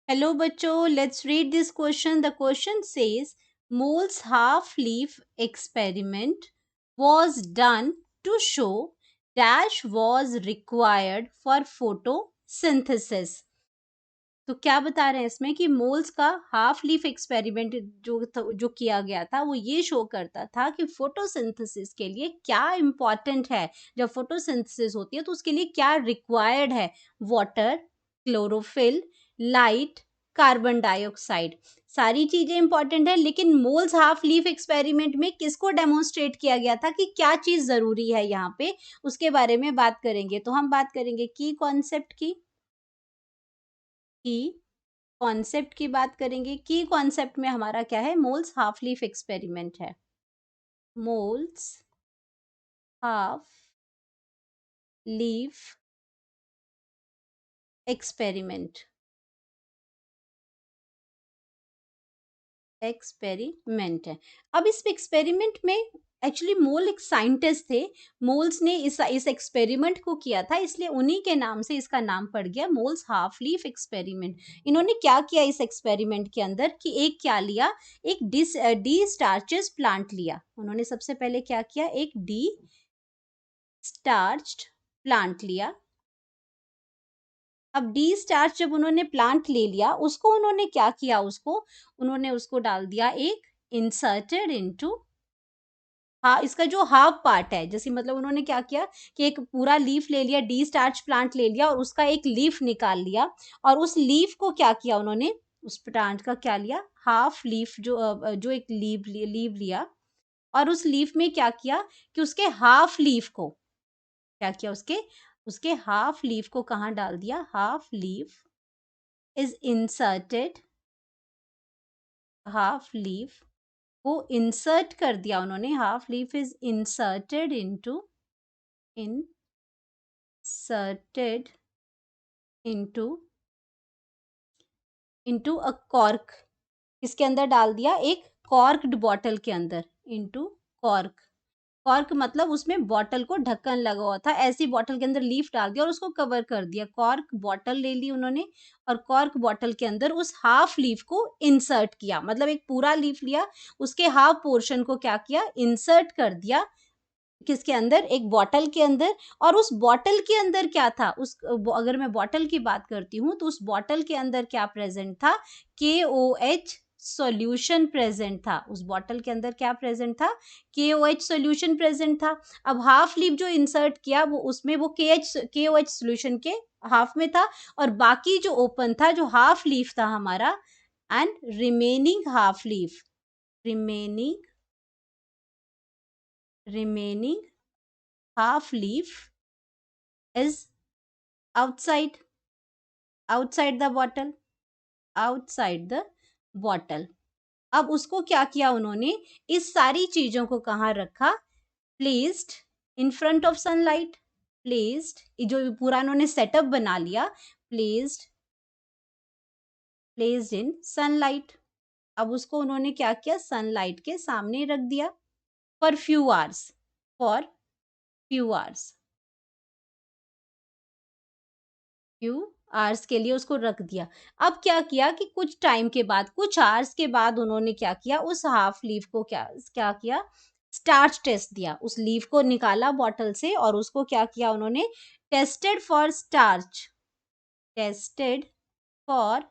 Hello बच्चों, let's read this question. The question says Mole's half-leaf experiment was done to show dash was required for photosynthesis. तो क्या बता रहे हैं इसमें कि मोल्स का हाफ लीफ एक्सपेरिमेंट जो किया गया था वो ये शो करता था कि फोटोसिंथेसिस के लिए क्या इम्पोर्टेंट है। जब फोटोसिंथेसिस होती है तो उसके लिए क्या रिक्वायर्ड है। Water, chlorophyll, light, carbon dioxide, सारी चीजें इंपॉर्टेंट है। लेकिन मोल्स हाफ लीफ एक्सपेरिमेंट में किसको डेमोन्स्ट्रेट किया गया था कि क्या चीज जरूरी है यहाँ पे, उसके बारे में बात करेंगे। तो हम बात करेंगे की कॉन्सेप्ट की कॉन्सेप्ट की बात करेंगे। की कॉन्सेप्ट में हमारा क्या है, मोल्स हाफ लीफ एक्सपेरिमेंट है। Moles half leaf experiment experiment है। अब इस एक्सपेरिमेंट में एक्चुअली मोल एक साइंटिस्ट थे। मोल्स ने इस एक्सपेरिमेंट को किया था, इसलिए उन्हीं के नाम से इसका नाम पड़ गया मोल्स हाफ लीफ एक्सपेरिमेंट। इन्होंने क्या किया इस एक्सपेरिमेंट के अंदर कि एक क्या लिया, एक डी स्टार्चेस प्लांट लिया। उन्होंने सबसे पहले क्या किया, एक डी स्टार्च्ड प्लांट लिया। अब डी स्टार्च जब उन्होंने प्लांट ले लिया, उसको उन्होंने क्या किया, उन्होंने उसको डाल दिया एक इंसर्टेड इनटू, हाँ, इसका जो हाफ पार्ट है, जैसे मतलब उन्होंने क्या किया कि एक पूरा लीफ ले लिया, डी स्टार्च प्लांट ले लिया और उसका एक लीफ निकाल लिया। और उस लीफ को क्या किया उन्होंने, उस प्लांट का क्या लिया, हाफ लीफ जो एक लीव लिया। और उस लीफ में क्या किया कि उसके हाफ लीफ को क्या किया, उसके उसके हाफ लीफ को कहाँ डाल दिया, half leaf is inserted, half leaf को इंसर्ट कर दिया उन्होंने, half leaf is inserted inserted into into a cork. इसके अंदर डाल दिया, एक कॉर्क्ड बॉटल के अंदर, इनटू कॉर्क। कॉर्क मतलब उसमें बॉटल को ढक्कन लगा हुआ था, ऐसी बॉटल के अंदर लीफ डाल दिया और उसको कवर कर दिया। कॉर्क बॉटल ले ली उन्होंने और कॉर्क बॉटल के अंदर उस हाफ लीफ को इंसर्ट किया, मतलब एक पूरा लीफ लिया, उसके हाफ पोर्शन को क्या किया, इंसर्ट कर दिया किसके अंदर, एक बॉटल के अंदर। और उस बॉटल के अंदर क्या था, अगर मैं बॉटल की बात करती हूँ तो उस बॉटल के अंदर क्या प्रेजेंट था, KOH सॉल्यूशन प्रेजेंट था। उस बॉटल के अंदर क्या प्रेजेंट था, KOH सॉल्यूशन प्रेजेंट था। अब हाफ लीफ जो इंसर्ट किया वो उसमें वो KOH सॉल्यूशन के हाफ में था, और बाकी जो ओपन था, जो हाफ लीफ था हमारा, and remaining half leaf, remaining remaining half leaf is outside, outside the bottle, outside the bottle। अब उसको क्या किया उन्होंने, इस सारी चीजों को कहाँ रखा, placed in front of sunlight, placed, जो पूरा उन्होंने सेटअप बना लिया, प्लेस्ड प्लेस्ड इन सनलाइट। अब उसको उन्होंने क्या किया, सनलाइट के सामने रख दिया for few hours, for few hours, few hours के लिए उसको रख दिया। अब क्या किया कि कुछ टाइम के बाद, कुछ आवर्स के बाद उन्होंने क्या किया, उस हाफ लीफ को क्या क्या किया, स्टार्च टेस्ट दिया। उस लीफ को निकाला बॉटल से और उसको क्या किया उन्होंने, tested for starch, tested for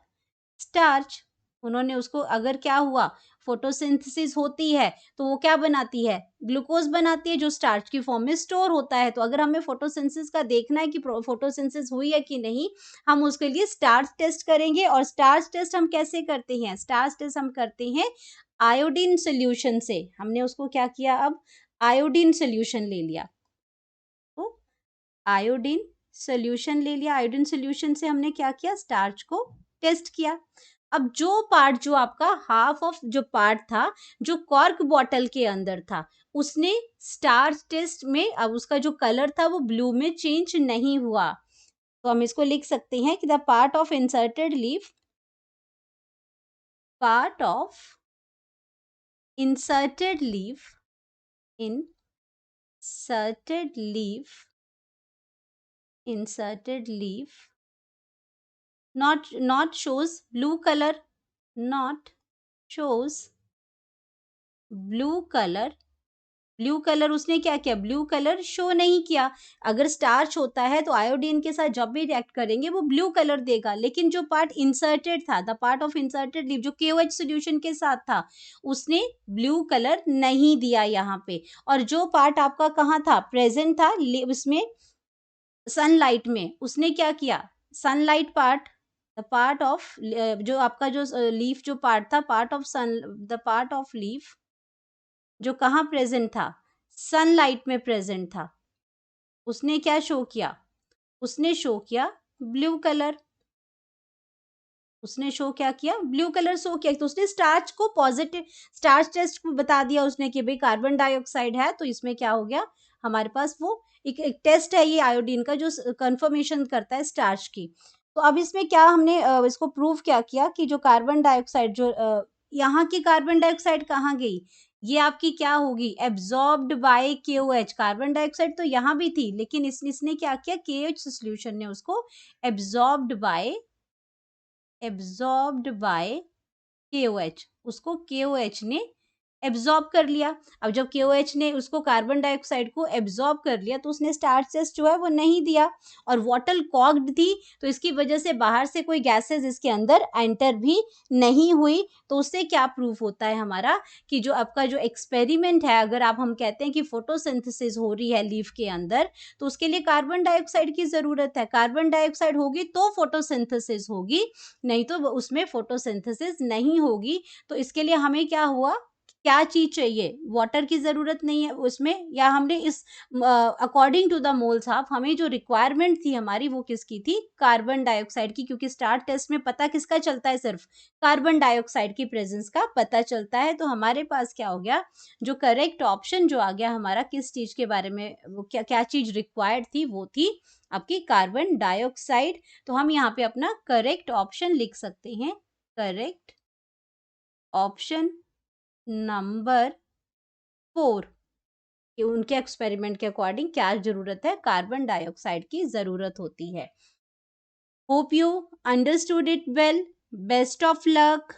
starch. उन्होंने उसको, अगर क्या हुआ, फोटोसिंथेसिस होती है तो वो क्या बनाती है, ग्लूकोज बनाती है, जो स्टार्च की फॉर्म में स्टोर होता है। तो अगर हमें फोटोसिंथेसिस का देखना है कि फोटोसिंथेसिस हुई है कि नहीं, हम उसके लिए स्टार्च टेस्ट करेंगे। और स्टार्च टेस्ट हम कैसे करते हैं, स्टार्च टेस्ट हम करते हैं आयोडीन सोल्यूशन से। हमने उसको क्या किया, अब आयोडीन सोल्यूशन ले लिया, तो आयोडीन सोल्यूशन ले लिया, आयोडीन सोल्यूशन से हमने क्या किया, स्टार्च को टेस्ट किया। अब जो पार्ट, जो आपका हाफ ऑफ जो पार्ट था, जो कॉर्क बॉटल के अंदर था, उसने स्टार्च टेस्ट में, अब उसका जो कलर था वो ब्लू में चेंज नहीं हुआ। तो हम इसको लिख सकते हैं कि the part of inserted leaf, part of inserted leaf, inserted leaf, inserted leaf not shows blue color, not shows blue color, blue colour उसने क्या किया, ब्लू कलर शो नहीं किया। अगर स्टार्च होता है तो आयोडीन के साथ जब भी रिएक्ट करेंगे वो ब्लू कलर देगा, लेकिन जो पार्ट इंसर्टेड था, the part of inserted leaf जो KOH सॉल्यूशन के साथ था, उसने ब्लू कलर नहीं दिया यहाँ पे। और जो पार्ट आपका कहाँ था, प्रेजेंट था उसमें सनलाइट में, उसने क्या किया, sunlight part, the part of जो आपका जो लीफ जो पार्ट था, part of sun, the part of leaf जो कहाँ प्रेजेंट था, सनलाइट में प्रेजेंट था, उसने क्या शो किया, उसने शो किया ब्लू कलर, उसने शो क्या किया, ब्लू कलर शो किया। तो उसने स्टार्च को पॉजिटिव, स्टार्च टेस्ट को बता दिया उसने कि भाई कार्बन डाइऑक्साइड है, तो इसमें क्या हो गया हमारे पास, वो एक टेस्ट है ये आयोडीन का जो कंफर्मेशन करता है स्टार्च की। तो अब इसमें क्या हमने इसको प्रूव क्या किया कि जो कार्बन डाइऑक्साइड जो यहाँ की कार्बन डाइऑक्साइड कहाँ गई, ये आपकी क्या होगी, absorbed bye KOH। Carbon dioxide तो यहाँ भी थी, लेकिन इसने क्या किया, KOH सॉल्यूशन ने उसको एब्जॉर्ब्ड बाय KOH, उसको KOH ने एब्जॉर्ब कर लिया। अब जब KOH ने उसको कार्बन डाइऑक्साइड को एब्जॉर्ब कर लिया, तो उसने स्टार्च टेस्ट जो है वो नहीं दिया, और वाटर कॉक्ड थी, तो इसकी वजह से बाहर से कोई गैसेस इसके अंदर एंटर भी नहीं हुई। तो उससे क्या प्रूफ होता है हमारा कि जो आपका जो एक्सपेरिमेंट है, अगर आप हम कहते हैं कि फोटोसिंथेसिस हो रही है लीफ के अंदर, तो उसके लिए कार्बन डाइऑक्साइड की जरूरत है। कार्बन डाइऑक्साइड होगी तो फोटोसिंथेसिस होगी, नहीं तो उसमें फोटोसिंथेसिस नहीं होगी। तो इसके लिए हमें क्या हुआ, क्या चीज चाहिए, वाटर की जरूरत नहीं है उसमें, या हमने इस according to the moles of, हमें जो रिक्वायरमेंट थी हमारी वो किसकी थी, कार्बन डाइऑक्साइड की, क्योंकि स्टार टेस्ट में पता किसका चलता है, सिर्फ कार्बन डाइऑक्साइड की प्रेजेंस का पता चलता है। तो हमारे पास क्या हो गया, जो करेक्ट ऑप्शन जो आ गया हमारा, किस चीज के बारे में, वो क्या क्या चीज रिक्वायर्ड थी, वो थी आपकी कार्बन डाइऑक्साइड। तो हम यहाँ पे अपना करेक्ट ऑप्शन लिख सकते हैं, करेक्ट ऑप्शन नंबर 4, कि उनके एक्सपेरिमेंट के अकॉर्डिंग क्या जरूरत है, कार्बन डाइऑक्साइड की जरूरत होती है। Hope you understood it well, best of luck.